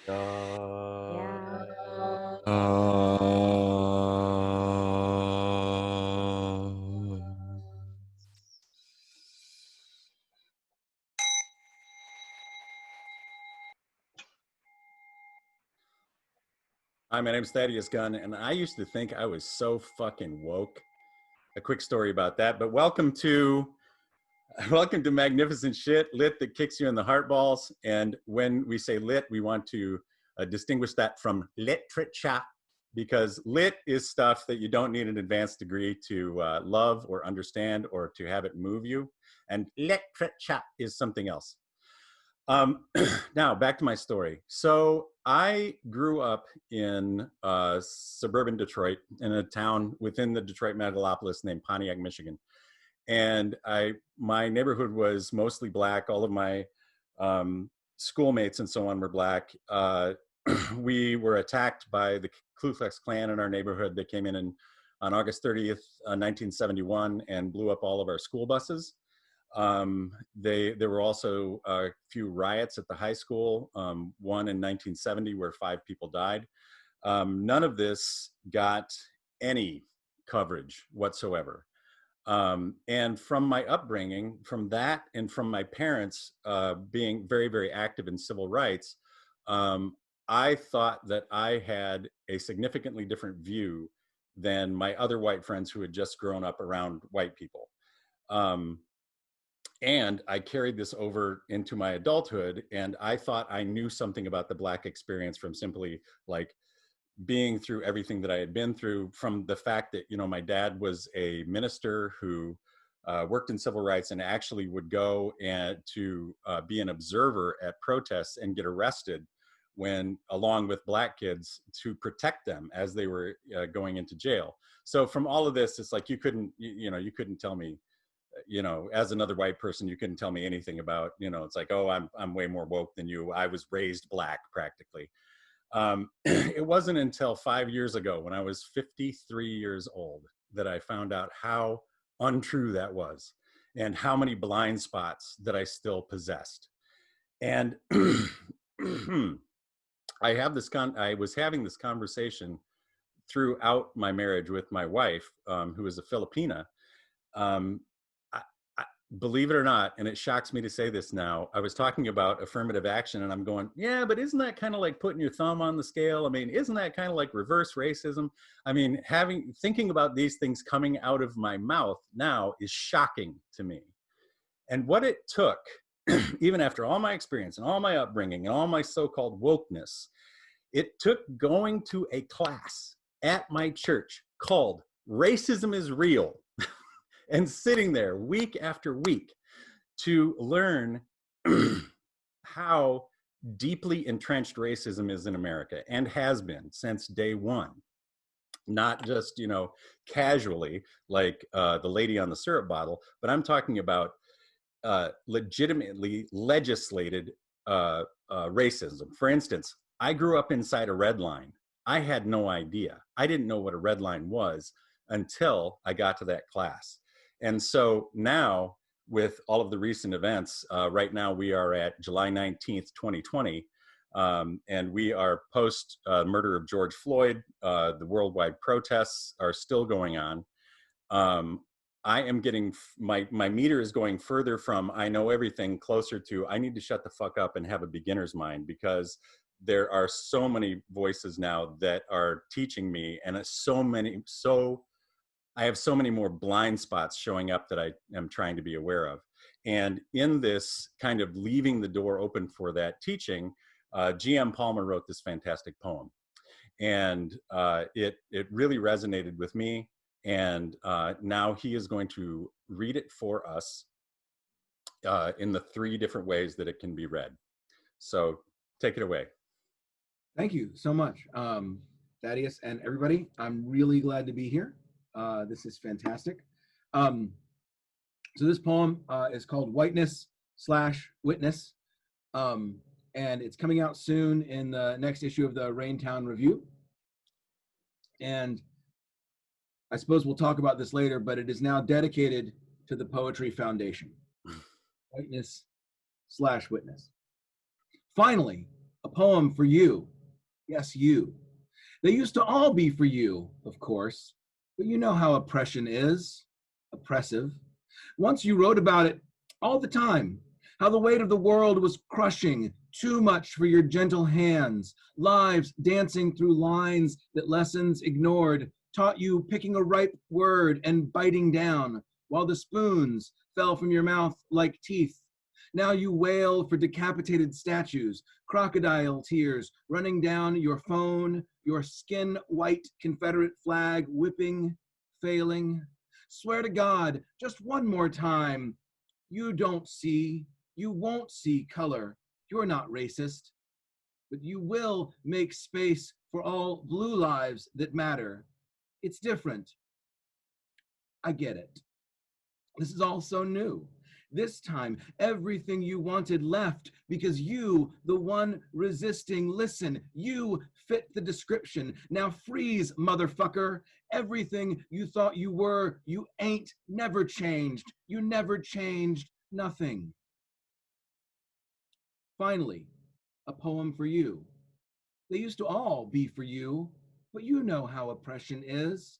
Yeah. Hi, my name's Thaddeus Gunn, and I used to think I was so fucking woke. A quick story about that, but welcome to Magnificent Shit, lit that kicks you in the heart balls. And when we say lit, we want to distinguish that from literature, because lit is stuff that you don't need an advanced degree to love or understand or to have it move you, and literature is something else. Now back to my story. So I grew up in suburban Detroit, in a town within the Detroit megalopolis named Pontiac, Michigan. And my neighborhood was mostly black. All of my schoolmates and so on were black. We were attacked by the Ku Klux Klan in our neighborhood. They came in on August 30th, 1971, and blew up all of our school buses. There were also a few riots at the high school, one in 1970 where 5 people died. None of this got any coverage whatsoever. And from my upbringing, from that and from my parents being very, very active in civil rights, I thought that I had a significantly different view than my other white friends who had just grown up around white people. And I carried this over into my adulthood, and I thought I knew something about the Black experience from simply like being through everything that I had been through, from the fact that, you know, my dad was a minister who worked in civil rights and actually would go and to be an observer at protests and get arrested when, along with Black kids, to protect them as they were going into jail. So from all of this, it's like you couldn't tell me, you know, as another white person, you couldn't tell me anything about, you know, it's like, oh, I'm way more woke than you. I was raised black practically. It wasn't until 5 years ago, when I was 53 years old, that I found out how untrue that was and how many blind spots that I still possessed. And I was having this conversation throughout my marriage with my wife, who is a Filipina. Um, Believe it or not, and it shocks me to say this now, I was talking about affirmative action and I'm going, yeah, but isn't that kind of like putting your thumb on the scale? I mean, isn't that kind of like reverse racism? I mean, thinking about these things coming out of my mouth now is shocking to me. And what it took, even after all my experience and all my upbringing and all my so-called wokeness, it took going to a class at my church called Racism is Real, and sitting there week after week to learn how deeply entrenched racism is in America, and has been since day one. Not just, you know, casually like the lady on the syrup bottle, but I'm talking about legitimately legislated racism. For instance, I grew up inside a red line. I had no idea. I didn't know what a red line was until I got to that class. And so now, with all of the recent events, right now we are at July 19th, 2020, and we are post murder of George Floyd. The worldwide protests are still going on. I am getting, my meter is going further from I know everything closer to I need to shut the fuck up and have a beginner's mind, because there are so many voices now that are teaching me, and I have so many more blind spots showing up that I am trying to be aware of. And in this kind of leaving the door open for that teaching, G.M. Palmer wrote this fantastic poem. And it really resonated with me. And now he is going to read it for us in the 3 different ways that it can be read. So take it away. Thank you so much, Thaddeus and everybody. I'm really glad to be here. This is fantastic. So this poem is called Whiteness/Witness, and it's coming out soon in the next issue of the Raintown Review. And I suppose we'll talk about this later, but it is now dedicated to the Poetry Foundation. Whiteness/Witness. Finally, a poem for you. Yes, you. They used to all be for you, of course, but you know how oppression is. Oppressive. Once you wrote about it all the time, how the weight of the world was crushing, too much for your gentle hands, lives dancing through lines that lessons ignored, taught you picking a ripe word and biting down, while the spoons fell from your mouth like teeth. Now you wail for decapitated statues, crocodile tears running down your phone, your skin white Confederate flag whipping, failing. Swear to God, just one more time. You don't see, you won't see color. You're not racist, but you will make space for all blue lives that matter. It's different. I get it. This is all so new. This time, everything you wanted left because you, the one resisting, listen, you fit the description. Now freeze, motherfucker. Everything you thought you were, you ain't, never changed. You never changed, nothing. Finally, a poem for you. They used to all be for you, but you know how oppression is.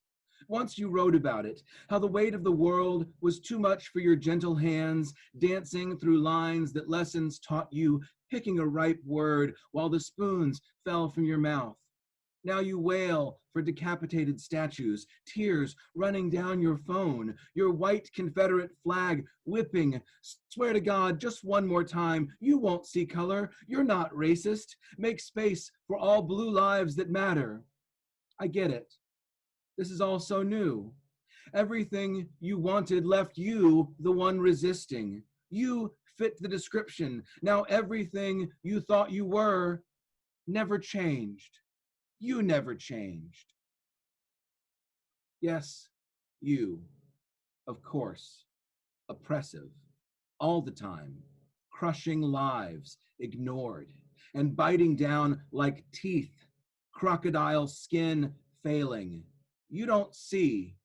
Once you wrote about it, how the weight of the world was too much for your gentle hands, dancing through lines that lessons taught you, picking a ripe word while the spoons fell from your mouth. Now you wail for decapitated statues, tears running down your phone, your white Confederate flag whipping. Swear to God, just one more time, you won't see color. You're not racist. Make space for all blue lives that matter. I get it. This is all so new. Everything you wanted left you, the one resisting. You fit the description. Now everything you thought you were never changed. You never changed. Yes, you, of course, oppressive, all the time, crushing lives, ignored, and biting down like teeth, crocodile skin failing. You don't see,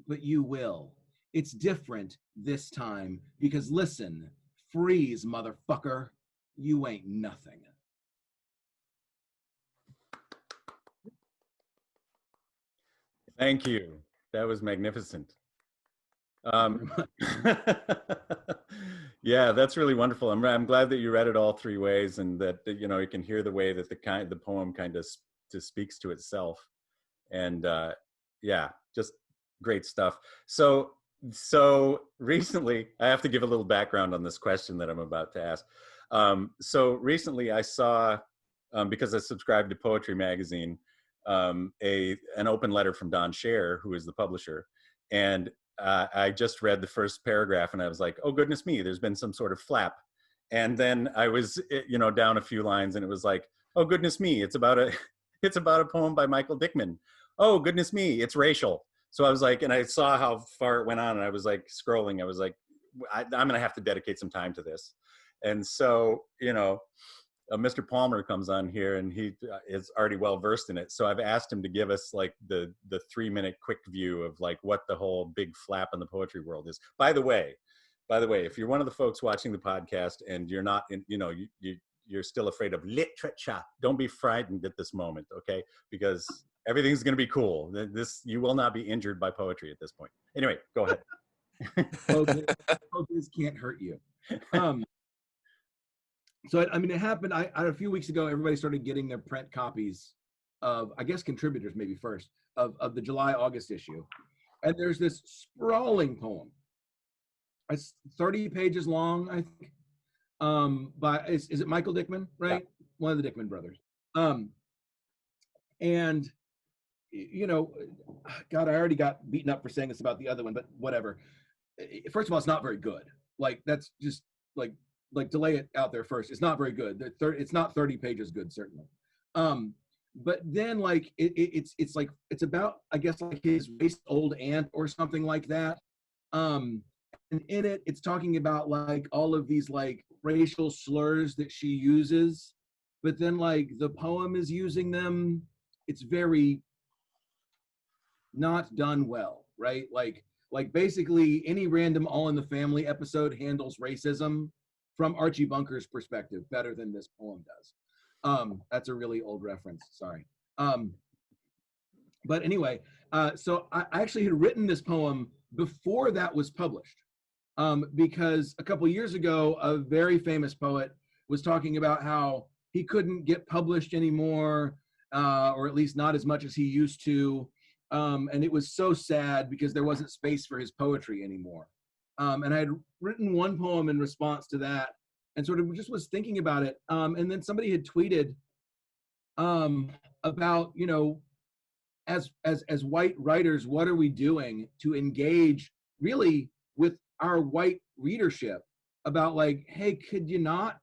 but you will. It's different this time because listen, freeze, motherfucker. You ain't nothing. Thank you. That was magnificent. Yeah, that's really wonderful. I'm glad that you read it all three ways, and that you know you can hear the way that the poem kind of just speaks to itself. And yeah, just great stuff. So recently, I have to give a little background on this question that I'm about to ask. So recently, I saw because I subscribed to Poetry Magazine, an open letter from Don Scher, who is the publisher, and I just read the first paragraph, and I was like, "Oh goodness me, there's been some sort of flap." And then I was, down a few lines, and it was like, "Oh goodness me, it's about a it's about a poem by Michael Dickman. Oh goodness me, it's racial." So I was like, and I saw how far it went on, and I was like scrolling. I was like, I'm going to have to dedicate some time to this. And so, Mr. Palmer comes on here, and he is already well versed in it. So I've asked him to give us like the 3-minute quick view of like what the whole big flap in the poetry world is. By the way, if you're one of the folks watching the podcast and you're not in, you're still afraid of literature, don't be frightened at this moment, okay? Because everything's going to be cool. You will not be injured by poetry at this point. Anyway, go ahead. Focus can't hurt you. So, I mean, it happened a few weeks ago. Everybody started getting their print copies of, I guess, contributors maybe first, of the July-August issue. And there's this sprawling poem. It's 30 pages long, I think. Is it Michael Dickman, right? Yeah. One of the Dickman brothers. And, God, I already got beaten up for saying this about the other one, but whatever. First of all, it's not very good. Like, that's just, like delay it out there first. It's not very good. It's not 30 pages good, certainly. But then like it's about, I guess, like his racist old aunt or something like that. And in it, it's talking about like all of these like racial slurs that she uses, but then like the poem is using them. It's very not done well, right? Like basically any random All in the Family episode handles racism from Archie Bunker's perspective better than this poem does. That's a really old reference. Sorry. But anyway, so I actually had written this poem before that was published, because a couple years ago, a very famous poet was talking about how he couldn't get published anymore, or at least not as much as he used to. And it was so sad because there wasn't space for his poetry anymore. And I had written one poem in response to that and sort of just was thinking about it. And then somebody had tweeted about, you know, as white writers, what are we doing to engage really with our white readership about like, hey, could you not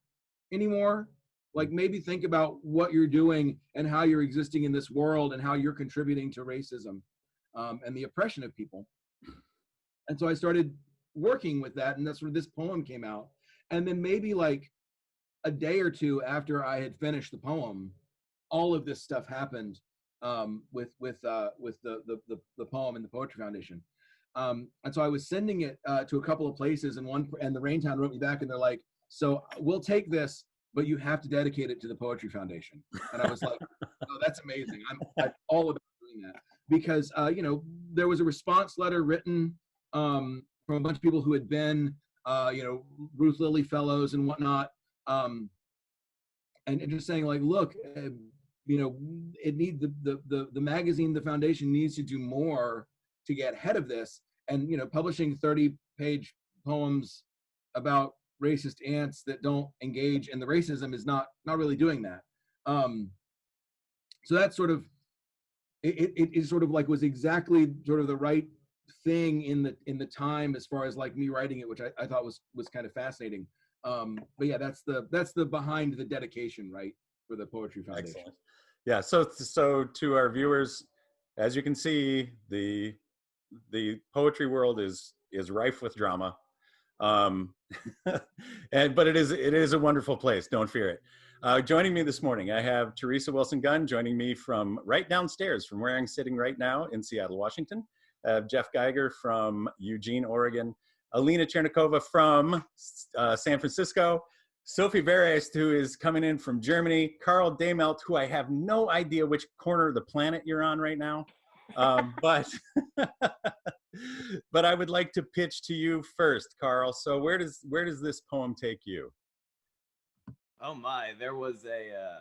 anymore? Like maybe think about what you're doing and how you're existing in this world and how you're contributing to racism and the oppression of people. And so I started working with that, and that's where this poem came out. And then maybe like a day or two after I had finished the poem, all of this stuff happened with the poem and the Poetry Foundation. And so I was sending it to a couple of places, and the Raintown wrote me back, and they're like, "So we'll take this, but you have to dedicate it to the Poetry Foundation." And I was like, "Oh, that's amazing! I'm all about doing that," because you know, there was a response letter written from a bunch of people who had been you know, Ruth Lilly fellows and whatnot, and just saying like, look. You know, it needs the magazine, the foundation needs to do more to get ahead of this. And, you know, publishing 30-page poems about racist ants that don't engage in the racism is not really doing that. So that's sort of, it sort of like was exactly sort of the right thing in the time as far as like me writing it, which I thought was kind of fascinating. But yeah, that's the behind the dedication, right, for the Poetry Foundation. Excellent. Yeah, so to our viewers, as you can see, the poetry world is rife with drama, but it is a wonderful place. Don't fear it. Joining me this morning, I have Teresa Wilson Gunn joining me from right downstairs from where I'm sitting right now in Seattle, Washington. I have Jeff Geiger from Eugene, Oregon. Alina Chernikova from San Francisco. Sophie Verest, who is coming in from Germany. Carl Demelt, who I have no idea which corner of the planet you're on right now. But I would like to pitch to you first, Carl. So where does this poem take you? Oh my, there was a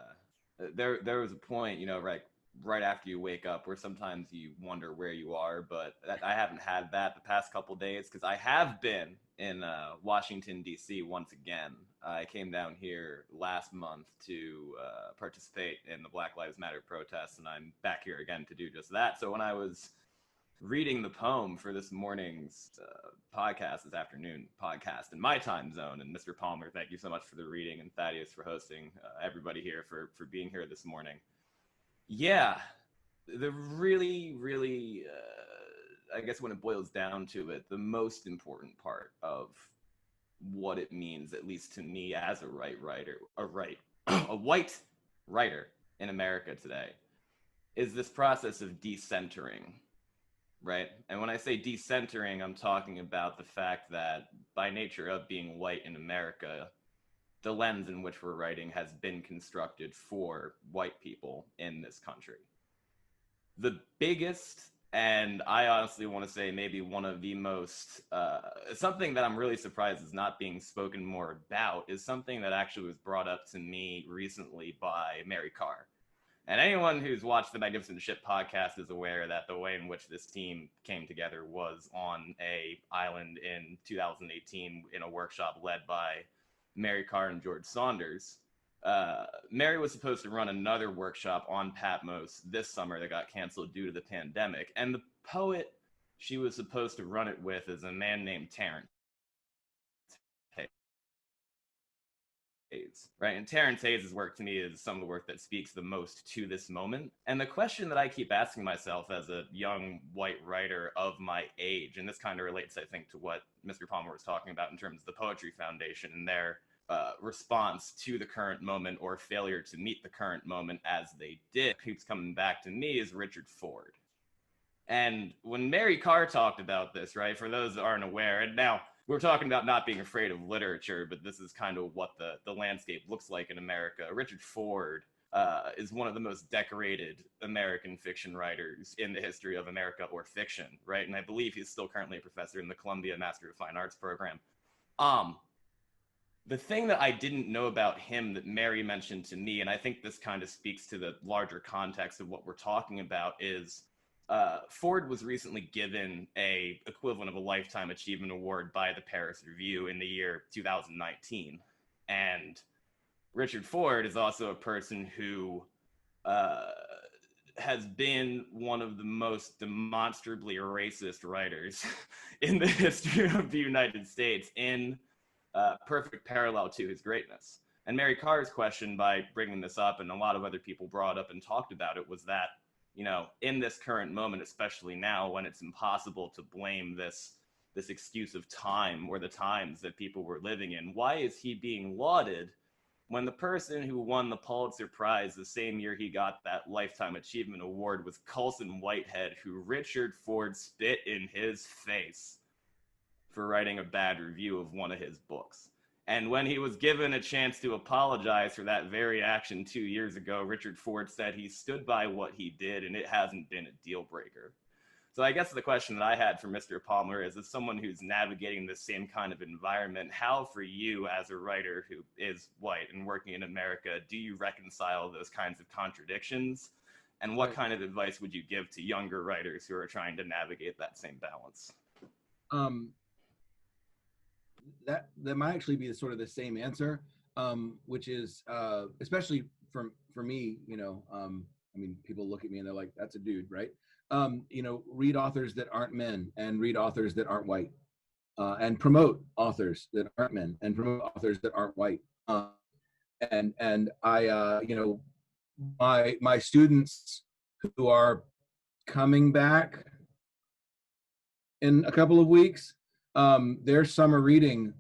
point, you know, right after you wake up where sometimes you wonder where you are, but I haven't had that the past couple days because I have been in Washington, D.C. once again. I came down here last month to participate in the Black Lives Matter protests, and I'm back here again to do just that. So when I was reading the poem for this morning's this afternoon podcast in my time zone, and Mr. Palmer, thank you so much for the reading, and Thaddeus for hosting, everybody here for being here this morning. Yeah, the really, really, I guess when it boils down to it, the most important part of what it means, at least to me as a white writer in America today, is this process of decentering, right? And when I say decentering, I'm talking about the fact that by nature of being white in America, the lens in which we're writing has been constructed for white people in this country. The biggest, and I honestly want to say maybe one of the most, something that I'm really surprised is not being spoken more about, is something that actually was brought up to me recently by Mary Karr. And anyone who's watched the Magnificent Ship podcast is aware that the way in which this team came together was on a island in 2018 in a workshop led by Mary Karr and George Saunders. Mary was supposed to run another workshop on Patmos this summer that got canceled due to the pandemic. And the poet she was supposed to run it with is a man named Terrence Hayes, right? And Terrence Hayes' work to me is some of the work that speaks the most to this moment. And the question that I keep asking myself as a young white writer of my age, and this kind of relates, I think, to what Mr. Palmer was talking about in terms of the Poetry Foundation and their response to the current moment or failure to meet the current moment as they did, keeps coming back to me is Richard Ford. And when Mary Karr talked about this, right, for those that aren't aware, and now we're talking about not being afraid of literature, but this is kind of what the landscape looks like in America. Richard Ford is one of the most decorated American fiction writers in the history of America or fiction, right? And I believe he's still currently a professor in the Columbia Master of Fine Arts program. The thing that I didn't know about him that Mary mentioned to me, and I think this kind of speaks to the larger context of what we're talking about, is Ford was recently given a equivalent of a Lifetime Achievement Award by the Paris Review in the year 2019. And Richard Ford is also a person who has been one of the most demonstrably racist writers in the history of the United States, in perfect parallel to his greatness. And Mary Carr's question, by bringing this up, and a lot of other people brought up and talked about it, was that, you know, in this current moment, especially now when it's impossible to blame this excuse of time or the times that people were living in, why is he being lauded when the person who won the Pulitzer Prize the same year he got that Lifetime Achievement Award was Colson Whitehead, who Richard Ford spit in his face for writing a bad review of one of his books? And when he was given a chance to apologize for that very action 2 years ago, Richard Ford said he stood by what he did and it hasn't been a deal breaker. So I guess the question that I had for Mr. Palmer is, as someone who's navigating this same kind of environment, how for you as a writer who is white and working in America, do you reconcile those kinds of contradictions? And what kind of advice would you give to younger writers who are trying to navigate that same balance? That might actually be sort of the same answer, which is especially for me, you know, I mean, people look at me and they're like, that's a dude, right? You know, read authors that aren't men and read authors that aren't white, and promote authors that aren't men and promote authors that aren't white. And I, you know, my students who are coming back in a couple of weeks, their summer reading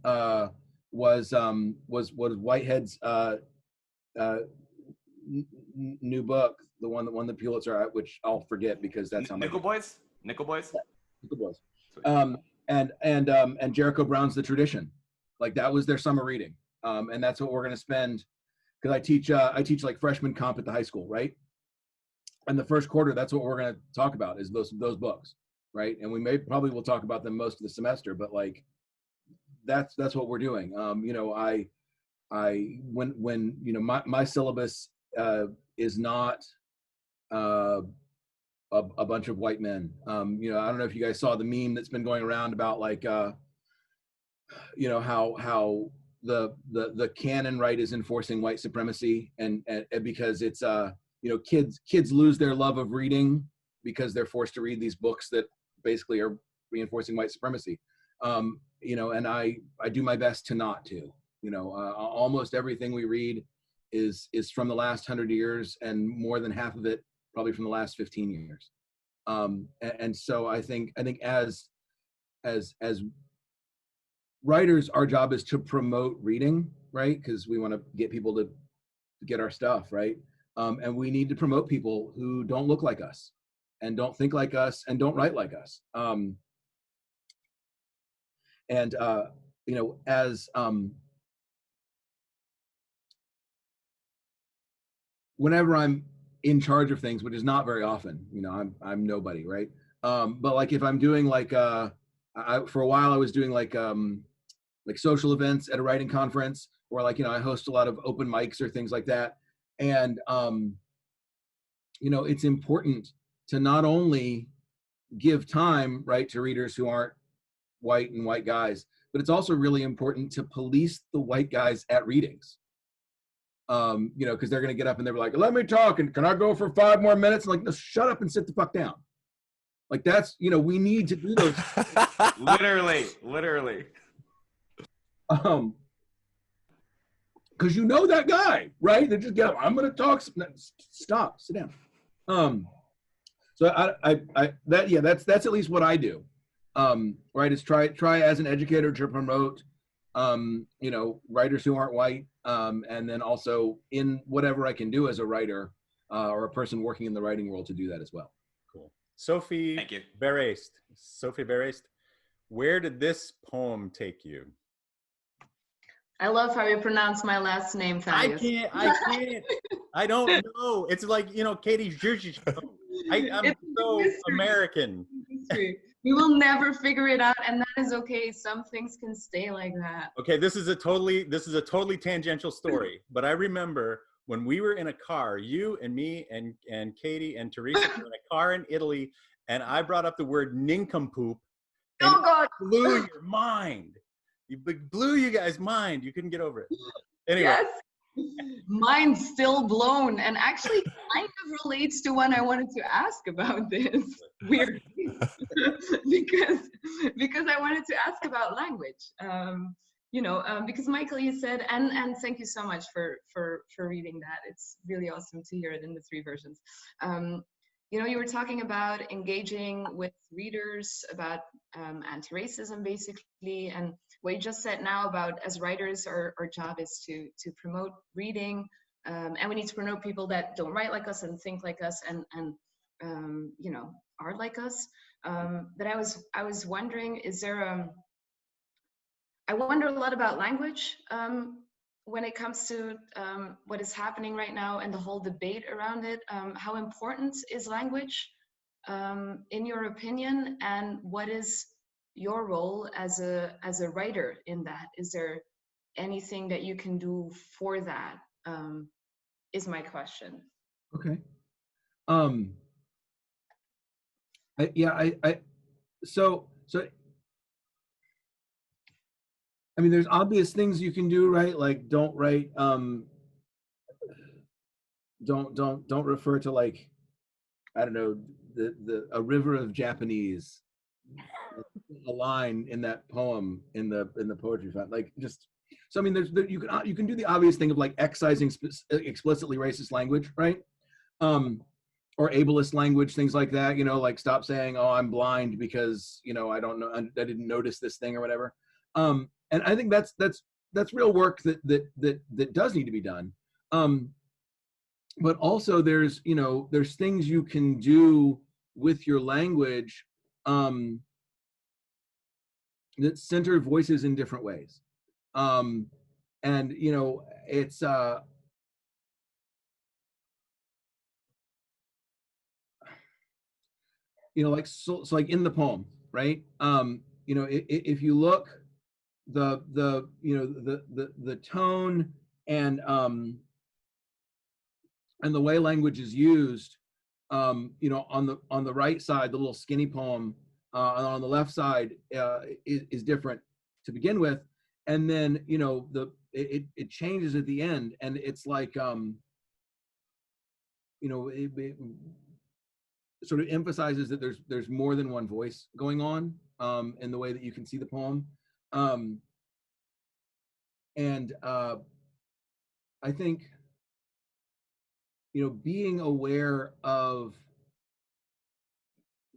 was Whitehead's new book, the one that won the Pulitzer, which I'll forget because that's how Nickel Boys. Nickel Boys. Nickel Boys. And Jericho Brown's The Tradition. Like, that was their summer reading, and that's what we're going to spend. Because I teach like freshman comp at the high school, right? And the first quarter, that's what we're going to talk about, is those books, right? And we probably will talk about them most of the semester, but like that's what we're doing. You know, when you know, my syllabus is not a bunch of white men. You know, I don't know if you guys saw the meme that's been going around about like you know, how the canon, right, is enforcing white supremacy, and because it's you know, kids lose their love of reading because they're forced to read these books that basically are reinforcing white supremacy. You know, and I do my best to not to. You know, almost everything we read is from the last 100 years, and more than half of it probably from the last 15 years. And so I think as writers, our job is to promote reading, right? Because we want to get people to get our stuff, right? And we need to promote people who don't look like us and don't think like us and don't write like us. You know, as whenever I'm in charge of things, which is not very often, you know, I'm nobody, right? But like if I'm doing like for a while I was doing like social events at a writing conference, or like, you know, I host a lot of open mics or things like that. And you know, it's important to not only give time, right, to readers who aren't white and white guys, but it's also really important to police the white guys at readings. You know, because they're going to get up and they're like, let me talk, and can I go for 5 more minutes? And like, no, shut up and sit the fuck down. Like, that's, you know, we need to do those. literally. Because you know that guy, right? They just get up, I'm going to talk. Stop, sit down. So that's at least what I do. Right, is try as an educator to promote you know, writers who aren't white, and then also in whatever I can do as a writer or a person working in the writing world to do that as well. Cool. Sophie Thank you. Verest. Sophie Verest, where did this poem take you? I love how you pronounce my last name, Thaddeus. I can't. I don't know. It's like, Katie Zhuzh. I'm so American. We will never figure it out, and that is okay. Some things can stay like that. Okay, this is a totally tangential story, but I remember when we were in a car, you and me and Katie and Teresa were in a car in Italy, and I brought up the word nincompoop, and Oh God! it blew your mind. It blew you guys' mind. You couldn't get over it. Anyway. Yes. Mine's still blown, and actually kind of relates to when I wanted to ask about this. Weird. because I wanted to ask about language. Because Michael, you said, and thank you so much for reading that. It's really awesome to hear it in the 3 versions. You were talking about engaging with readers, about anti-racism, basically, and what you just said now about, as writers, our job is to promote reading, and we need to promote people that don't write like us and think like us and are like us. But I was wondering, I wonder a lot about language when it comes to what is happening right now and the whole debate around it. How important is language in your opinion, and what is your role as a writer in that? Is there anything that you can do for that? Is my question. Okay. So I mean, there's obvious things you can do, right? Like don't write, don't refer to, like, I don't know, a river of Japanese, a line in that poem in the poetry font, like, just, so I mean, you can do the obvious thing of, like, excising explicitly racist language, right? Or ableist language, things like that, like stop saying, oh, I'm blind because, I don't know, I didn't notice this thing or whatever. And I think that's real work that does need to be done. But also there's things you can do with your language that center voices in different ways. And it's like, so like in the poem, right? If you look, the tone and the way language is used, on the right side, the little skinny poem, and on the left side is different to begin with, and then it changes at the end, and it's like it sort of emphasizes that there's more than one voice going on in the way that you can see the poem. And I think, being aware of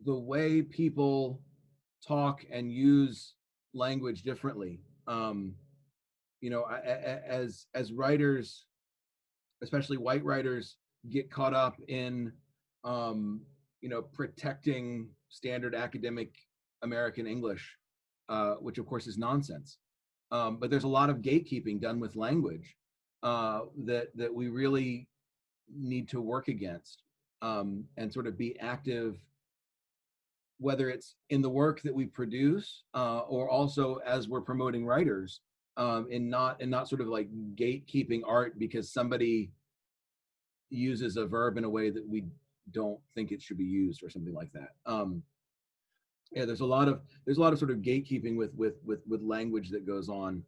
the way people talk and use language differently, as writers, especially white writers, get caught up in protecting standard academic American English, which of course is nonsense. But there's a lot of gatekeeping done with language that we really need to work against, and sort of be active, whether it's in the work that we produce or also as we're promoting writers, and not sort of like gatekeeping art because somebody uses a verb in a way that we don't think it should be used or something like that. There's a lot of sort of gatekeeping with language that goes on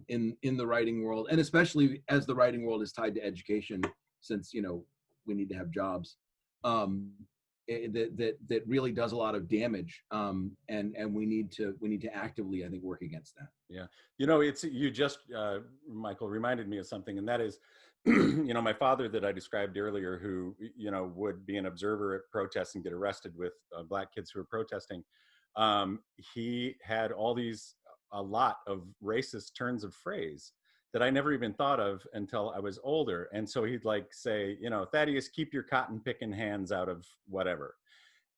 in the writing world, and especially as the writing world is tied to education, since we need to have jobs. That really does a lot of damage, and we need to actively, I think, work against that. Yeah, it's, you just Michael reminded me of something, and that is, my father that I described earlier, who would be an observer at protests and get arrested with black kids who were protesting. He had a lot of racist turns of phrase that I never even thought of until I was older. And so he'd like say, Thaddeus, keep your cotton picking hands out of whatever.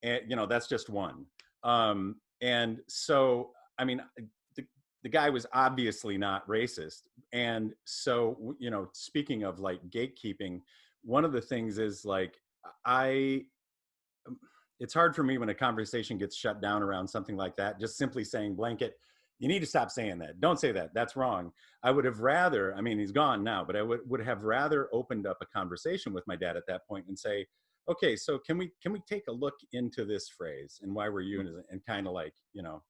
And, that's just one. And so, I mean, the guy was obviously not racist. And so, you know, speaking of like gatekeeping, one of the things is like, I, it's hard for me when a conversation gets shut down around something like that, just simply saying blanket, you need to stop saying that. Don't say that. That's wrong. I would have rather, I mean, he's gone now, but I would have rather opened up a conversation with my dad at that point and say, okay, so can we take a look into this phrase and why we're using it, and kind of like, you know,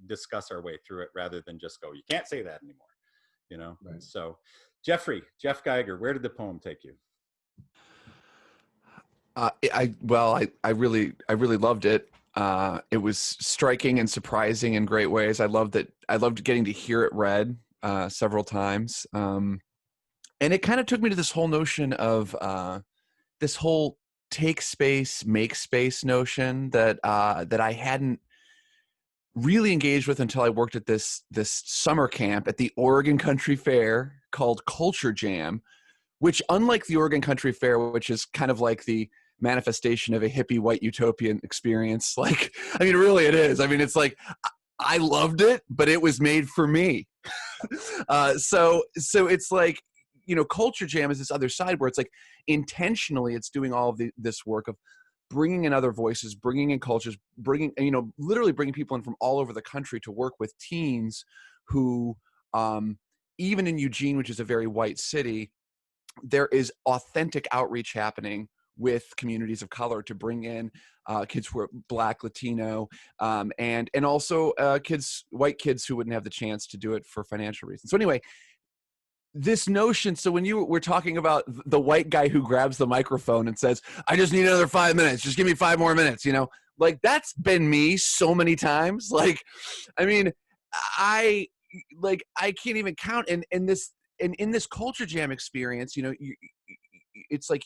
discuss our way through it rather than just go, you can't say that anymore, you know? Right. So Jeff Geiger, where did the poem take you? I really loved it. It was striking and surprising in great ways. I loved getting to hear it read several times. And it kind of took me to this whole notion of this whole take space, make space notion that I hadn't really engaged with until I worked at this summer camp at the Oregon Country Fair called Culture Jam, which, unlike the Oregon Country Fair, which is kind of like the manifestation of a hippie white utopian experience, like, I mean, really it is. I mean, it's like, I loved it, but it was made for me. So it's like, you know, Culture Jam is this other side where it's like intentionally it's doing all of this work of bringing in other voices, bringing in cultures, literally bringing people in from all over the country to work with teens who, even in Eugene, which is a very white city, there is authentic outreach happening with communities of color to bring in kids who are Black, Latino, and also white kids who wouldn't have the chance to do it for financial reasons. So anyway, this notion, so when you were talking about the white guy who grabs the microphone and says, I just need another 5 minutes, just give me 5 more minutes, you know, like that's been me so many times. Like, I mean, I can't even count. And in this Culture Jam experience, you know, it's like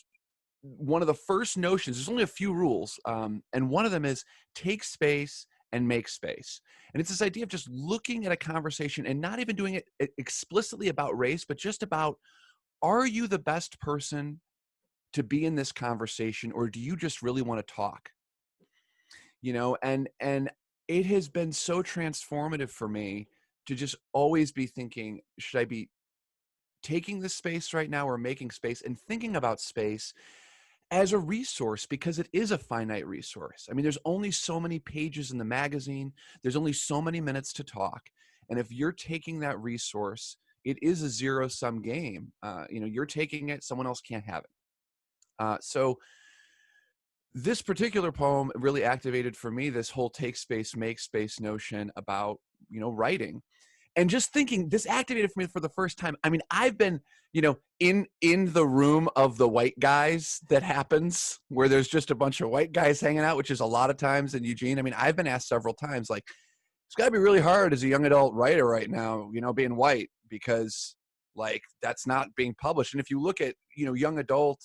one of the first notions, there's only a few rules. And one of them is take space and make space. And it's this idea of just looking at a conversation and not even doing it explicitly about race, but just about, are you the best person to be in this conversation, or do you just really want to talk? You know, and it has been so transformative for me to just always be thinking, should I be taking this space right now or making space, and thinking about space as a resource, because it is a finite resource. I mean, there's only so many pages in the magazine. There's only so many minutes to talk. And if you're taking that resource, it is a zero-sum game. You know, you're taking it, someone else can't have it. So this particular poem really activated for me this whole take space, make space notion about, you know, writing. And just thinking, this activated for me for the first time. I mean, I've been, you know, in the room of the white guys that happens, where there's just a bunch of white guys hanging out, which is a lot of times in Eugene. I mean, I've been asked several times, like, it's got to be really hard as a young adult writer right now, you know, being white, because like that's not being published. And if you look at, you know, young adult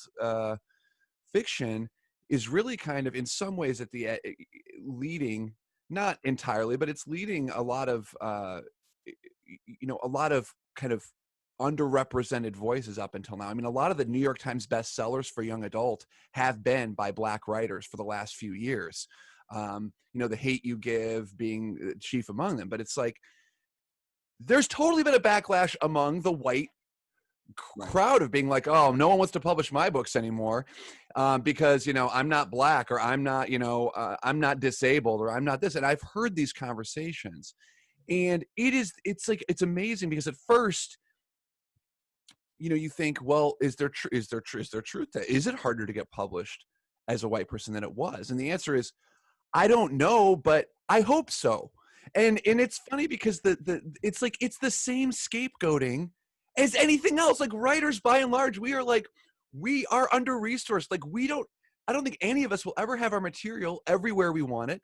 fiction is really kind of in some ways at the leading, not entirely, but it's leading a lot of you know, a lot of kind of underrepresented voices up until now. I mean, a lot of the New York Times bestsellers for young adult have been by Black writers for the last few years. You know, The Hate U Give being chief among them. But it's like, there's totally been a backlash among the white crowd of being like, oh, no one wants to publish my books anymore because, you know, I'm not Black, or I'm not, you know, I'm not disabled, or I'm not this. And I've heard these conversations. And it's like, it's amazing, because at first, you know, you think, well, is there truth to, is it harder to get published as a white person than it was? And the answer is, I don't know, but I hope so. And it's funny because it's like, it's the same scapegoating as anything else. Like, writers, by and large, we are under-resourced. Like, I don't think any of us will ever have our material everywhere we want it.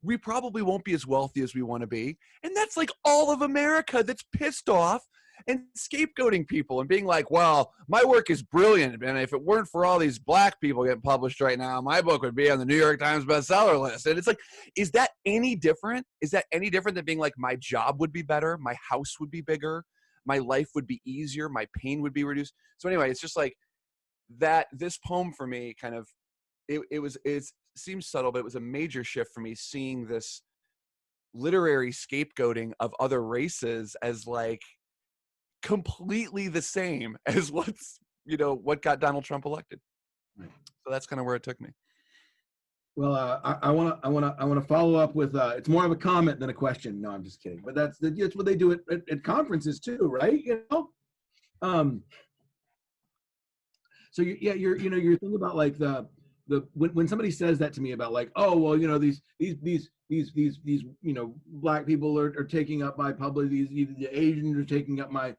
We probably won't be as wealthy as we want to be. And that's like all of America that's pissed off and scapegoating people and being like, well, my work is brilliant, and if it weren't for all these Black people getting published right now, my book would be on the New York Times bestseller list. And it's like, is that any different? Is that any different than being like, my job would be better, my house would be bigger, my life would be easier, my pain would be reduced? So anyway, it's just like that. This poem for me kind of, it seems subtle, but it was a major shift for me, seeing this literary scapegoating of other races as like completely the same as what's, you know, what got Donald Trump elected. Right. So that's kind of where it took me. Well, I want to follow up with it's more of a comment than a question. No, I'm just kidding. But that's what they do at conferences too, right? You know, so you're thinking about like when somebody says that to me about like, oh well, you know, these you know, black people are taking up my public, the Asians are taking up my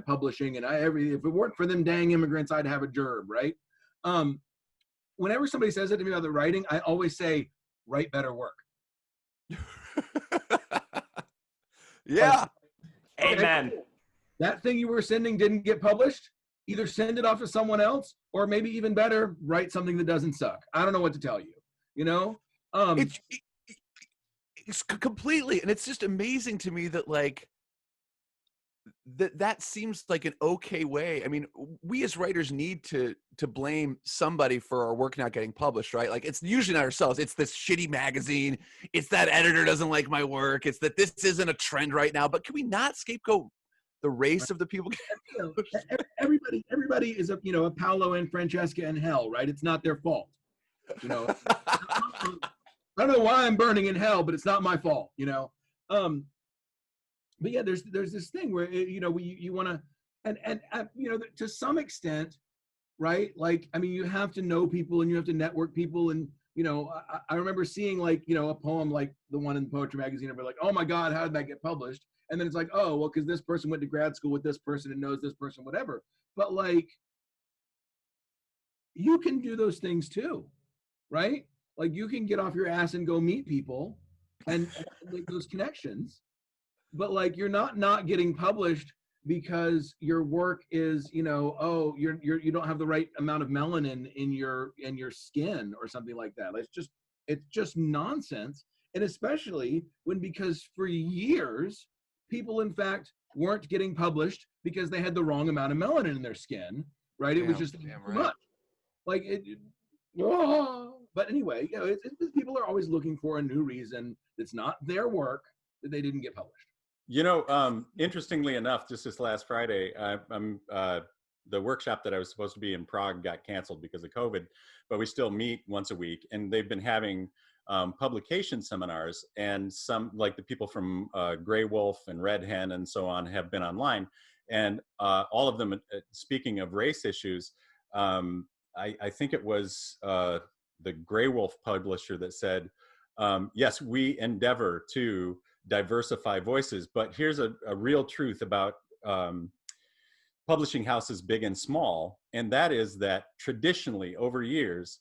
publishing, and if it weren't for them dang immigrants, I'd have a job, right? Whenever somebody says it to me about the writing, I always say, write better work. Yeah. Okay, Amen. cool. That thing you were sending didn't get published. Either send it off to someone else, or maybe even better, write something that doesn't suck. I don't know what to tell you. You know, it's completely, and it's just amazing to me that like that seems like an okay way. I mean, we as writers need to blame somebody for our work not getting published, right? Like it's usually not ourselves. It's this shitty magazine. It's that editor doesn't like my work. It's that this isn't a trend right now. But can we not scapegoat the race of the people? You know, everybody is a, you know, a Paolo and Francesca in hell, right? It's not their fault. You know, I don't know why I'm burning in hell, but it's not my fault. You know. But yeah, there's this thing where, you know, you want to, and you know, to some extent, right? Like, I mean, you have to know people and you have to network people, and you know, I remember seeing like, you know, a poem like the one in Poetry Magazine, and we're like, oh my God, how did that get published? And then it's like, oh well, because this person went to grad school with this person and knows this person, whatever. But like, you can do those things too, right? Like you can get off your ass and go meet people and make those connections. But like you're not getting published because your work is, you know, oh, you don't have the right amount of melanin in your skin or something like that. It's just nonsense. And especially when, because for years people in fact weren't getting published because they had the wrong amount of melanin in their skin, right? It was just too much. Like but anyway, you know, people are always looking for a new reason that's not their work that they didn't get published. You know, interestingly enough, just this last Friday, the workshop that I was supposed to be in Prague got canceled because of COVID, but we still meet once a week, and they've been having publication seminars, and some, like the people from Grey Wolf and Red Hen and so on, have been online, and all of them, speaking of race issues, I think it was the Grey Wolf publisher that said, yes, we endeavor to diversify voices, but here's a real truth about publishing houses big and small, and that is that traditionally over years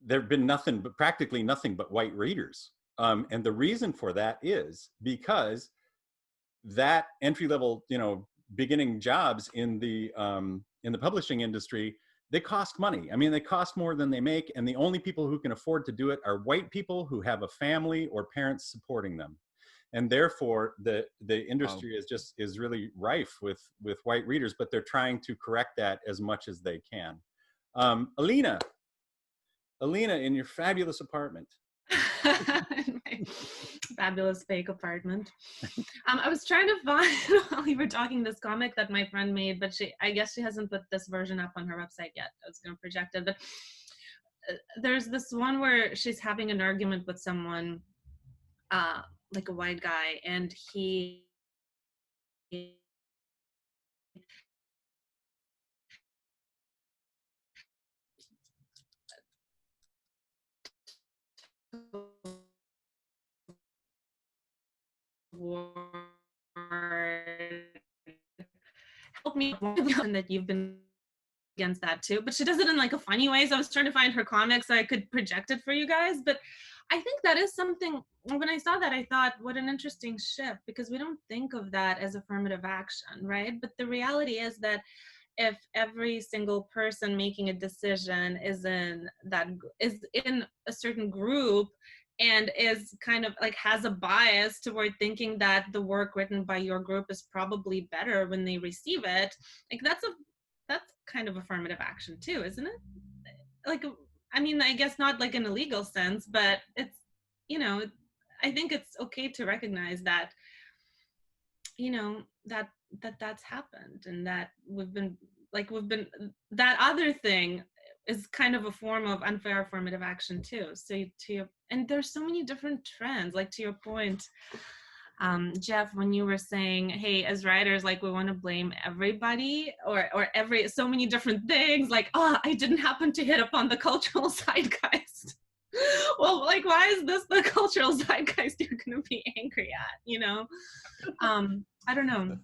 there have been practically nothing but white readers, and the reason for that is because that entry-level, you know, beginning jobs in the publishing industry, they cost money. I mean, they cost more than they make, and the only people who can afford to do it are white people who have a family or parents supporting them. And therefore, the industry is really rife with white readers, but they're trying to correct that as much as they can. Alina, in your fabulous apartment. In my fabulous fake apartment. I was trying to find, while you were talking, this comic that my friend made, but I guess she hasn't put this version up on her website yet. I was going to project it, but there's this one where she's having an argument with someone, like a white guy, and he help me that you've been against that too, but she does it in like a funny way. So I was trying to find her comic so I could project it for you guys. But I think that is something, when I saw that, I thought, what an interesting shift, because we don't think of that as affirmative action, right? But the reality is that if every single person making a decision is in a certain group and is kind of like has a bias toward thinking that the work written by your group is probably better when they receive it, like that's kind of affirmative action too, isn't it? Like, I mean, I guess not like in a legal sense, but it's, you know, I think it's okay to recognize that, you know, that's happened, and that we've been that other thing is kind of a form of unfair affirmative action too. So and there's so many different trends, like to your point, Jeff, when you were saying, hey, as writers, like we want to blame everybody or so many different things, like, oh, I didn't happen to hit upon the cultural zeitgeist. Well, like, why is this the cultural zeitgeist you're going to be angry at, you know? I don't know.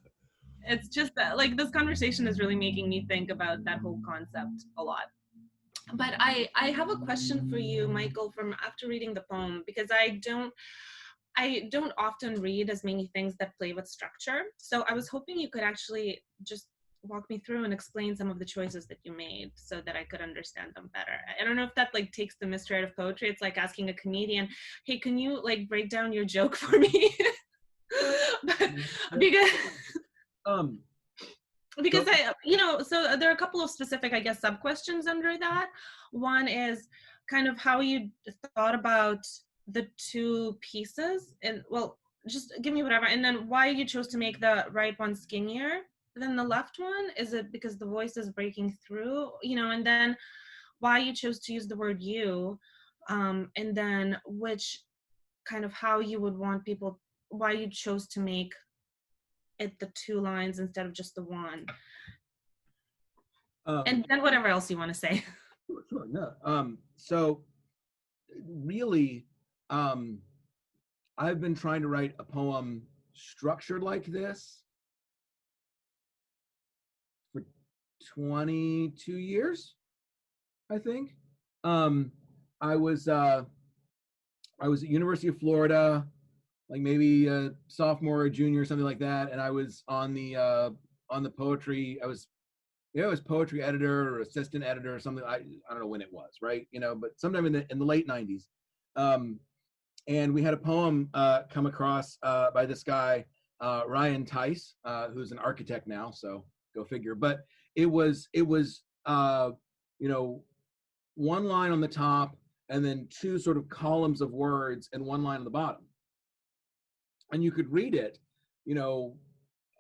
It's just that, like, this conversation is really making me think about that whole concept a lot. But I have a question for you, Michael, from after reading the poem, because I don't often read as many things that play with structure. So I was hoping you could actually just walk me through and explain some of the choices that you made so that I could understand them better. I don't know if that like takes the mystery out of poetry. It's like asking a comedian, hey, can you like break down your joke for me? But, because I, you know, so there are a couple of specific, I guess, sub-questions under that. One is kind of how you thought about the two pieces, and well, just give me whatever, and then why you chose to make the right one skinnier than the left one. Is it because the voice is breaking through, you know, and then why you chose to use the word you, and then which kind of how you would want people, why you chose to make it the two lines instead of just the one, and then whatever else you want to say. Sure, no. So really, I've been trying to write a poem structured like this for 22 years, I think. I was at University of Florida, like maybe a sophomore or junior or something like that, and I was on the poetry. I was poetry editor or assistant editor or something. I don't know when it was, right? You know, but sometime in the late 90s. And we had a poem come across by this guy, Ryan Tice, who's an architect now, so go figure. But it was you know, one line on the top and then two sort of columns of words and one line on the bottom. And you could read it, you know,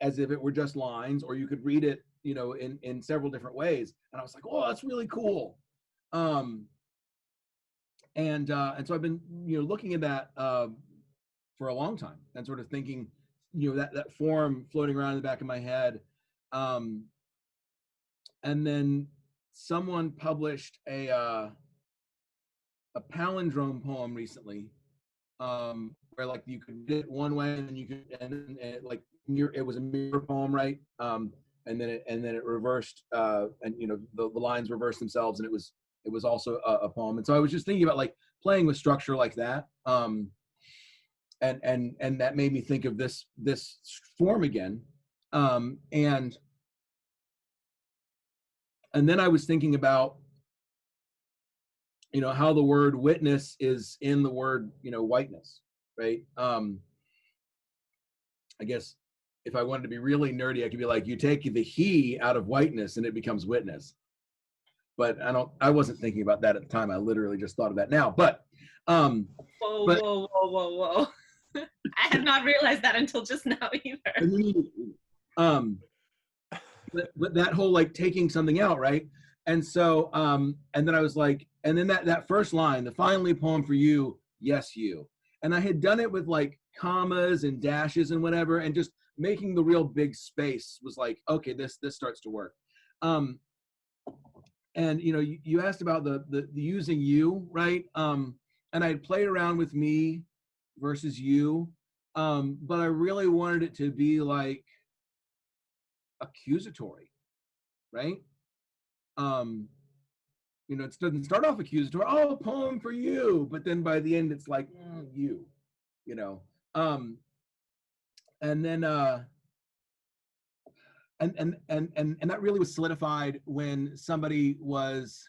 as if it were just lines, or you could read it, you know, in several different ways. And I was like, oh, that's really cool. And so I've been, you know, looking at that for a long time and sort of thinking, you know, that form floating around in the back of my head. And then someone published a palindrome poem recently, where like you could read it one way and then you could, and like it was a mirror poem, right? And then it reversed, and you know the lines reversed themselves, and it was also a poem. And so I was just thinking about like playing with structure like that, and that made me think of this form again, and then I was thinking about, you know, how the word witness is in the word, you know, whiteness, right? I guess if I wanted to be really nerdy, I could be like, you take the he out of whiteness and it becomes witness. But I wasn't thinking about that at the time. I literally just thought of that now. But Whoa. I had not realized that until just now either. But that whole like taking something out, right? And so and then I was like, and then that first line, the finally poem for you, yes, you. And I had done it with like commas and dashes and whatever, and just making the real big space was like, okay, this starts to work. And you know, you asked about the using you, right? And I had played around with me versus you, but I really wanted it to be like accusatory, right? You know, it doesn't start off accusatory, oh, poem for you, but then by the end it's like you know. And then and that really was solidified when somebody was,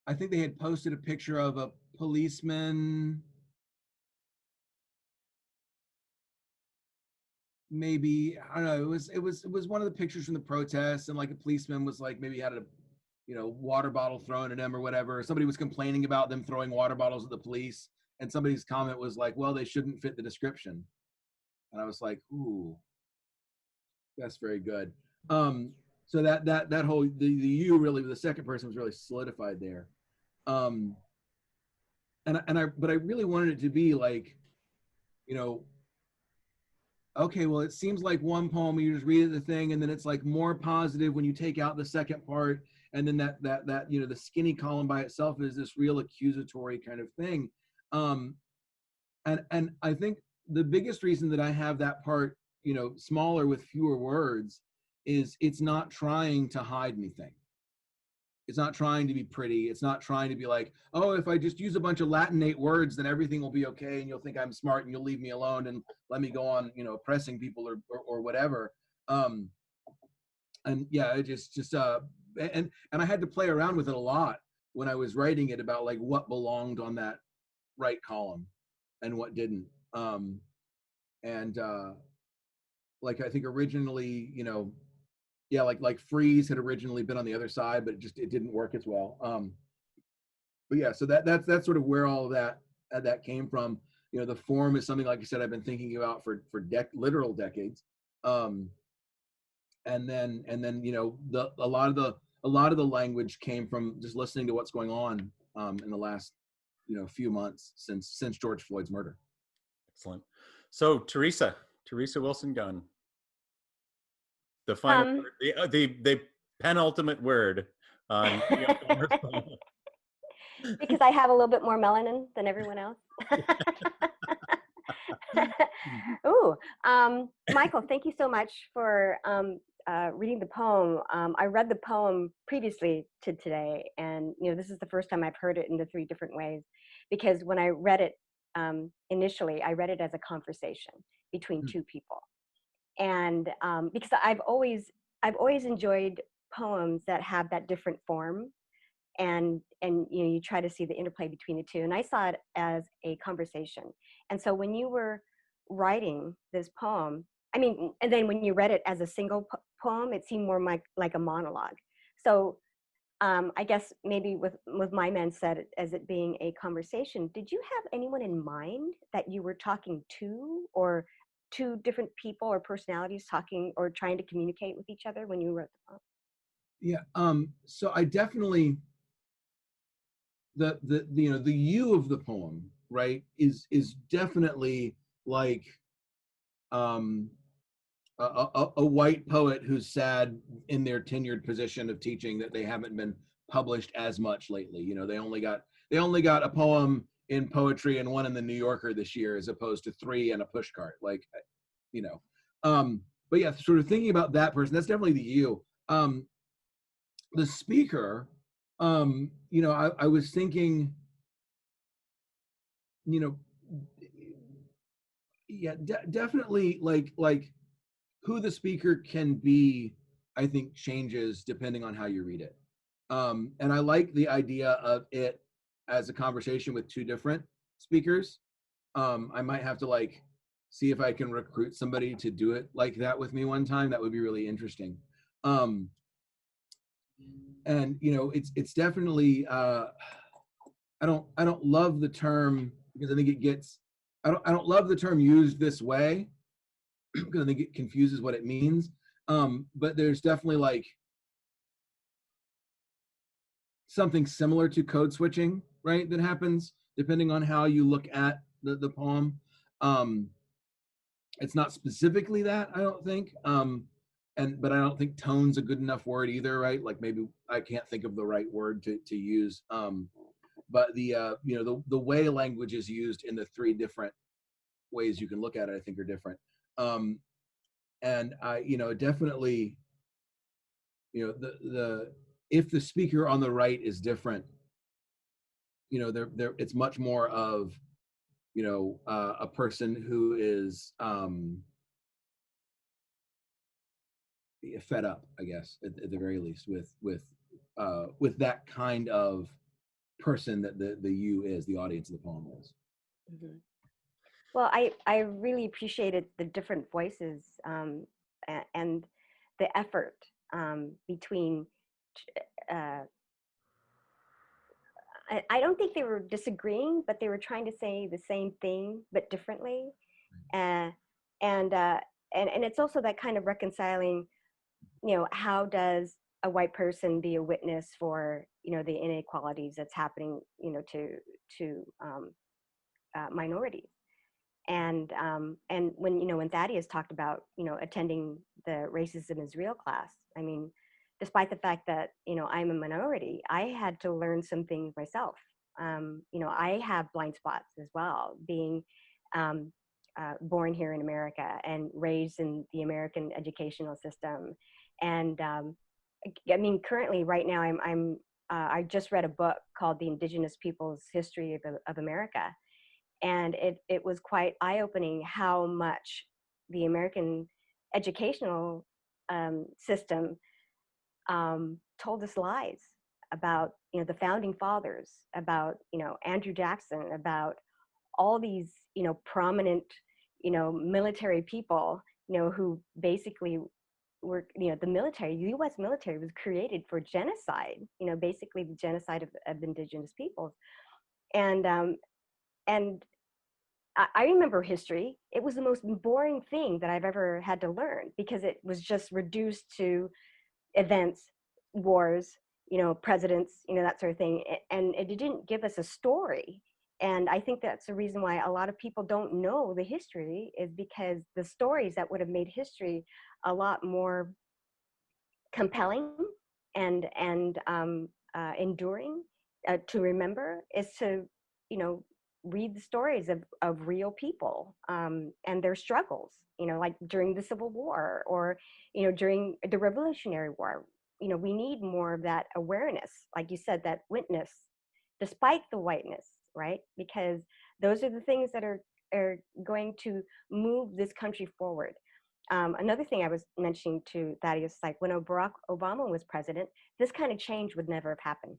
I think they had posted a picture of a policeman, maybe, I don't know, it was one of the pictures from the protests, and like a policeman was like, maybe had a, you know, water bottle thrown at him or whatever. Somebody was complaining about them throwing water bottles at the police, and somebody's comment was like, well, they shouldn't fit the description. And I was like, ooh, that's very good. So that whole the you really, the second person was really solidified there. But I really wanted it to be like, you know, okay, well, it seems like one poem, you just read the thing, and then it's like more positive when you take out the second part, and then that you know, the skinny column by itself is this real accusatory kind of thing. And I think the biggest reason that I have that part, you know, smaller with fewer words is it's not trying to hide anything. It's not trying to be pretty. It's not trying to be like, oh, if I just use a bunch of Latinate words, then everything will be okay, and you'll think I'm smart, and you'll leave me alone and let me go on, you know, oppressing people or whatever. And yeah, it just and I had to play around with it a lot when I was writing it about like what belonged on that right column and what didn't. And like I think originally, you know, yeah, like freeze had originally been on the other side, but it didn't work as well. But yeah, so that's sort of where all of that came from. You know, the form is something, like I said, I've been thinking about for literal decades. And then you know, a lot of the language came from just listening to what's going on in the last, you know, few months since George Floyd's murder. Excellent. So Teresa Wilson Gunn, the final word, the penultimate word on because I have a little bit more melanin than everyone else. Ooh, Michael, thank you so much for reading the poem. I read the poem previously to today, and you know, this is the first time I've heard it in the 3 different ways, because when I read it initially, I read it as a conversation between 2 people, and because I've always enjoyed poems that have that different form, and you know, you try to see the interplay between the 2, and I saw it as a conversation. And so when you were writing this poem, I mean, and then when you read it as a single poem, it seemed more like a monologue. So I guess maybe with my mindset as it being a conversation, did you have anyone in mind that you were talking to, or 2 different people or personalities talking or trying to communicate with each other when you wrote the poem? Yeah. So I definitely, the you know, the you of the poem, right, is definitely like a white poet who's sad in their tenured position of teaching that they haven't been published as much lately. You know, they only got a poem in Poetry and 1 in the New Yorker this year, as opposed to 3 and a pushcart. Like, you know, but yeah, sort of thinking about that person, that's definitely the you. The speaker, you know, I was thinking, you know, yeah, definitely like who the speaker can be, I think changes depending on how you read it. And I like the idea of it as a conversation with 2 different speakers. I might have to like see if I can recruit somebody to do it like that with me one time. That would be really interesting. And you know, it's definitely I don't love the term, because I think it gets, I don't love the term used this way because I think it confuses what it means. But there's definitely like something similar to code switching, right, that happens depending on how you look at the poem. It's not specifically that, I don't think. But I don't think tone's a good enough word either, right? Like maybe I can't think of the right word to use. But the you know, the way language is used in the 3 different ways you can look at it, I think, are different. And I, you know, definitely, you know, the if the speaker on the right is different, you know, there it's much more of, you know, a person who is fed up, I guess, at the very least, with that kind of person that the you is, the audience of the poem is. Mm-hmm. Well, I really appreciated the different voices and the effort between. I don't think they were disagreeing, but they were trying to say the same thing but differently. Uh, and it's also that kind of reconciling, how does a white person be a witness for, the inequalities that's happening, to minorities. And when Thaddeus talked about, attending the Racism is Real class, I mean, despite the fact that, I'm a minority, I had to learn some things myself. I have blind spots as well, being born here in America and raised in the American educational system. And I mean, currently, right now, I just read a book called The Indigenous Peoples' History of America. And it was quite eye-opening how much the American educational system told us lies about, the founding fathers, about, Andrew Jackson, about all these, prominent, military people, who basically were, the military, the U.S. military was created for genocide, basically the genocide of indigenous peoples. And I remember history. It was the most boring thing that I've ever had to learn, because it was just reduced to events, wars, presidents, that sort of thing. And it didn't give us a story. And I think that's the reason why a lot of people don't know the history, is because the stories that would have made history a lot more compelling and enduring to remember is to, read the stories of real people and their struggles, like during the Civil War or, during the Revolutionary War. We need more of that awareness, like you said, that witness, despite the whiteness, right? Because those are the things that are going to move this country forward. Another thing I was mentioning to Thaddeus, like when Barack Obama was president, this kind of change would never have happened.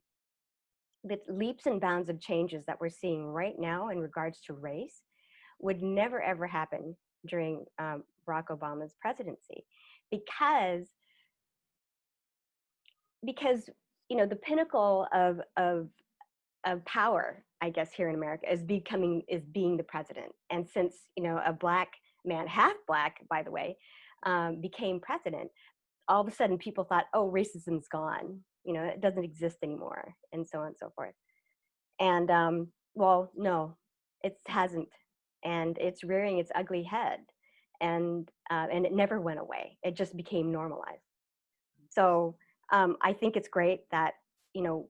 The leaps and bounds of changes that we're seeing right now in regards to race would never ever happen during Barack Obama's presidency, because the pinnacle of power, I guess, here in America is being the president. And since a black man, half black by the way, became president, all of a sudden people thought, oh, racism's gone, it doesn't exist anymore, and so on and so forth. And well, no, it hasn't, and it's rearing its ugly head, and it never went away. It just became normalized. So I think it's great that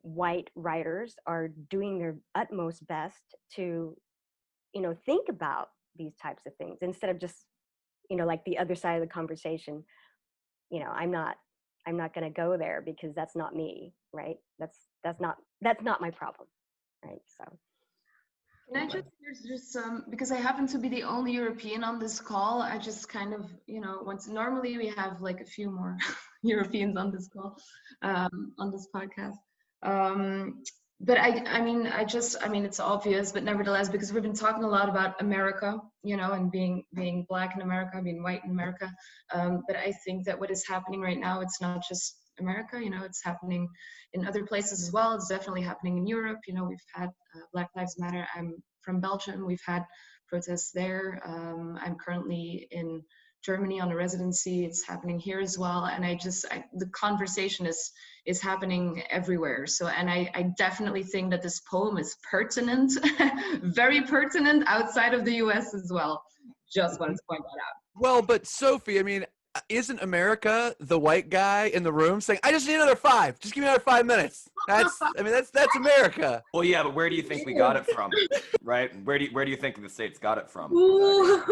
white writers are doing their utmost best to think about these types of things, instead of just like the other side of the conversation. I'm not going to go there because that's not me, right? That's not my problem, right? So can I just because I happen to be the only European on this call, I just kind of, normally we have like a few more Europeans on this call, on this podcast. But I mean, it's obvious, but nevertheless, because we've been talking a lot about America, and being black in America, being white in America. But I think that what is happening right now, it's not just America, it's happening in other places as well. It's definitely happening in Europe. We've had Black Lives Matter. I'm from Belgium. We've had protests there. I'm currently in Germany on a residency. It's happening here as well. And the conversation is happening everywhere. So, and I definitely think that this poem is pertinent, very pertinent outside of the US as well. Just wanted to point that out. Well, but Sophie, I mean, isn't America the white guy in the room saying, I just need another 5, just give me another 5 minutes? That's America. Well, yeah, but where do you think we got it from, right? Where do you think the States got it from? Ooh.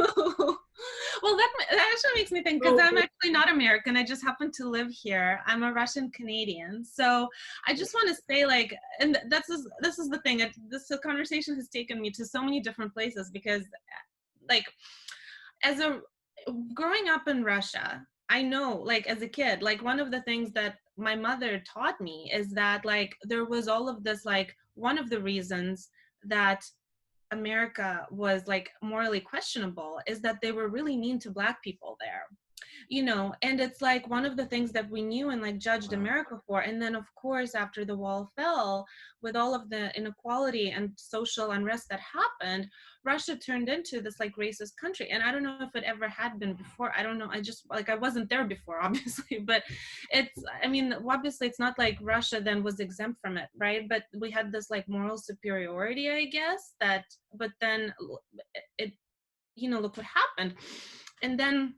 Well, that actually makes me think, because I'm actually not American. I just happen to live here. I'm a Russian Canadian. So I just want to say, like, and this is the thing. This conversation has taken me to so many different places, because, like, growing up in Russia, I know, like, as a kid, like, one of the things that my mother taught me is that, like, there was all of this, like, one of the reasons that America was, like, morally questionable is that they were really mean to Black people there. you know, and it's like one of the things that we knew and like judged America for. And then of course, after the wall fell, with all of the inequality and social unrest that happened, Russia turned into this like racist country. And I don't know if it ever had been before. I don't know. I just like, I wasn't there before, obviously, but it's, I mean, obviously it's not like Russia then was exempt from it, right? But we had this like moral superiority, I guess, that, but then it, you know, look what happened. And then,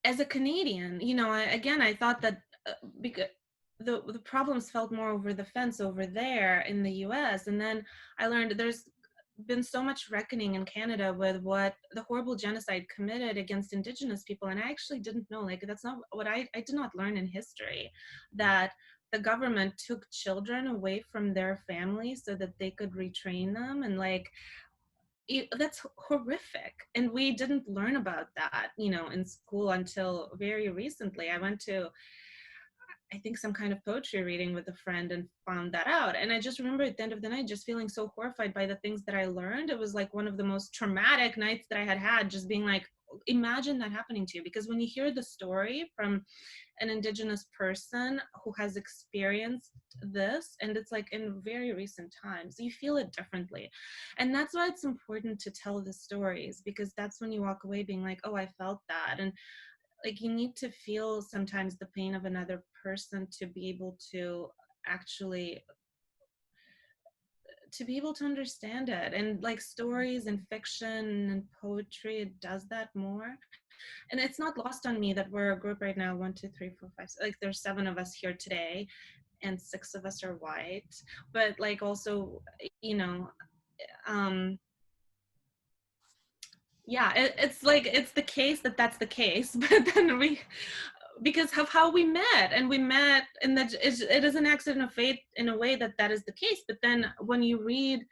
as a Canadian, you know, I thought that because the problems felt more over the fence over there in the US. And then I learned there's been so much reckoning in Canada with what the horrible genocide committed against Indigenous people. And I actually didn't know, like, that's not what I did not learn in history, that the government took children away from their families so that they could retrain them. And like, that's horrific. And we didn't learn about that, you know, in school until very recently. I went to, I think, some kind of poetry reading with a friend and found that out. And I just remember at the end of the night just feeling so horrified by the things that I learned. It was like one of the most traumatic nights that I had, just being like, imagine that happening to you. Because when you hear the story from an Indigenous person who has experienced this, and it's like in very recent times, you feel it differently. And that's why it's important to tell the stories, because that's when you walk away being like, oh, I felt that. And like, you need to feel sometimes the pain of another person to be able to actually understand it. And like stories and fiction and poetry, it does that more. And it's not lost on me that we're a group right now, 1, 2, 3, 4, 5, like there's 7 of us here today and 6 of us are white. But like also, you know, yeah, it's like, it's the case that that's the case. But then we, because of how we met, and we met, and that it is an accident of fate in a way that that is the case. But then when you read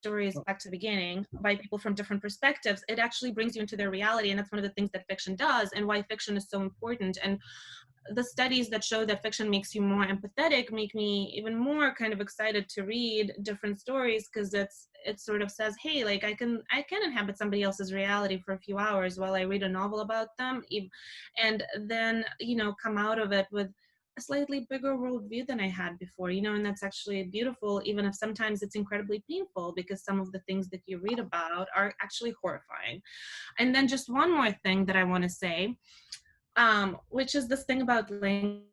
stories back to the beginning by people from different perspectives, it actually brings you into their reality. And that's one of the things that fiction does, and why fiction is so important. And the studies that show that fiction makes you more empathetic make me even more kind of excited to read different stories, because it sort of says, hey, like I can inhabit somebody else's reality for a few hours while I read a novel about them, and then, you know, come out of it with a slightly bigger worldview than I had before, you know. And that's actually beautiful, even if sometimes it's incredibly painful, because some of the things that you read about are actually horrifying. And then just one more thing that I want to say, which is this thing about language.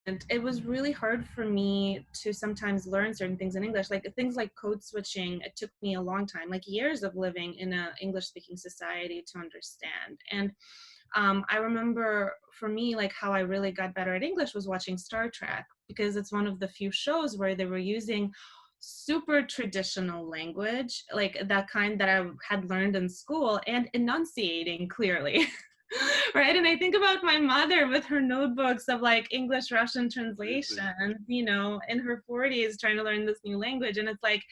And it was really hard for me to sometimes learn certain things in English, like things like code switching. It took me a long time, like years of living in an English-speaking society to understand. And I remember for me, like how I really got better at English was watching Star Trek, because it's one of the few shows where they were using super traditional language, like that kind that I had learned in school, and enunciating clearly. Right. And I think about my mother with her notebooks of like English Russian translation, you know, in her 40s trying to learn this new language. And it's like,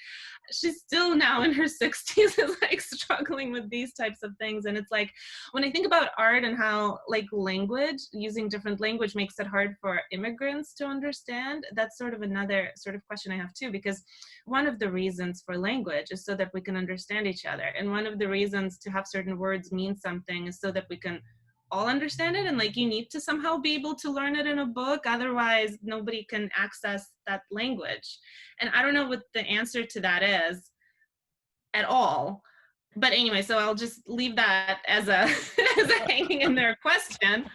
she's still now in her 60s is like struggling with these types of things. And it's like, when I think about art and how like language, using different language makes it hard for immigrants to understand, that's sort of another sort of question I have too, because one of the reasons for language is so that we can understand each other. And one of the reasons to have certain words mean something is so that we can all understand it. And like, you need to somehow be able to learn it in a book, otherwise nobody can access that language. And I don't know what the answer to that is at all. But anyway, so I'll just leave that as a as a hanging in there question.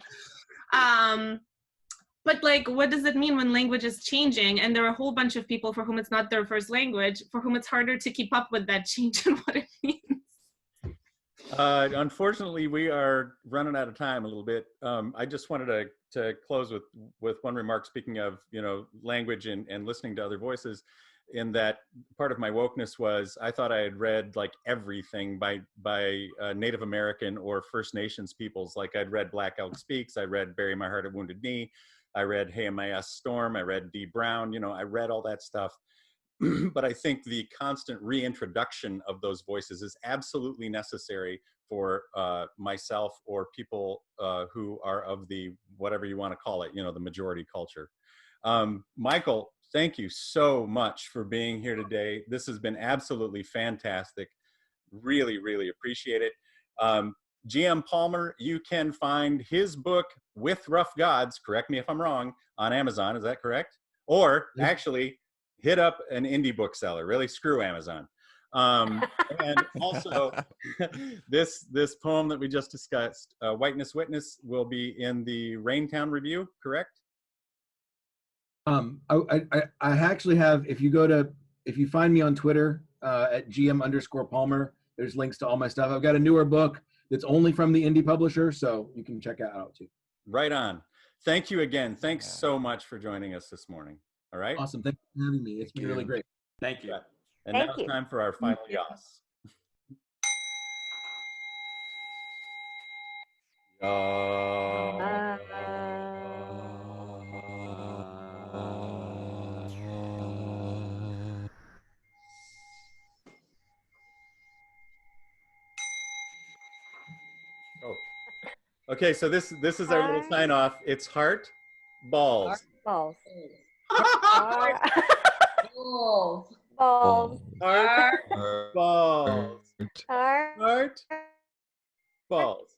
But like, what does it mean when language is changing? And there are a whole bunch of people for whom it's not their first language, for whom it's harder to keep up with that change and what it means. Unfortunately, we are running out of time a little bit. I just wanted to close with one remark, speaking of, you know, language and listening to other voices, in that part of my wokeness was I thought I had read like everything by Native American or First Nations peoples. Like I'd read Black Elk Speaks, I read Bury My Heart at Wounded Knee, I read Hey M.I.S. Storm, I read Dee Brown, you know, I read all that stuff. But I think the constant reintroduction of those voices is absolutely necessary for myself or people who are of the, whatever you want to call it, you know, the majority culture. Michael, Thank you so much for being here today. This has been absolutely fantastic. Really, really appreciate it. GM Palmer, you can find his book, With Rough Gods, correct me if I'm wrong, on Amazon. Is that correct? Or actually, hit up an indie bookseller. Really, screw Amazon. And also, this poem that we just discussed, Whiteness Witness, will be in the Raintown Review, correct? I actually have, if you find me on Twitter at GM_Palmer, there's links to all my stuff. I've got a newer book that's only from the indie publisher, so you can check that out too. Right on. Thank you again. Thanks so much for joining us this morning. All right. Awesome. Thanks for having me. It's been really great. Thank you. And Thank now you. it's time for our final yas. Oh. Okay, so this is our little sign off. It's heart, balls. Balls. Heart, Balls. Balls. heart, balls. Heart. Heart, balls.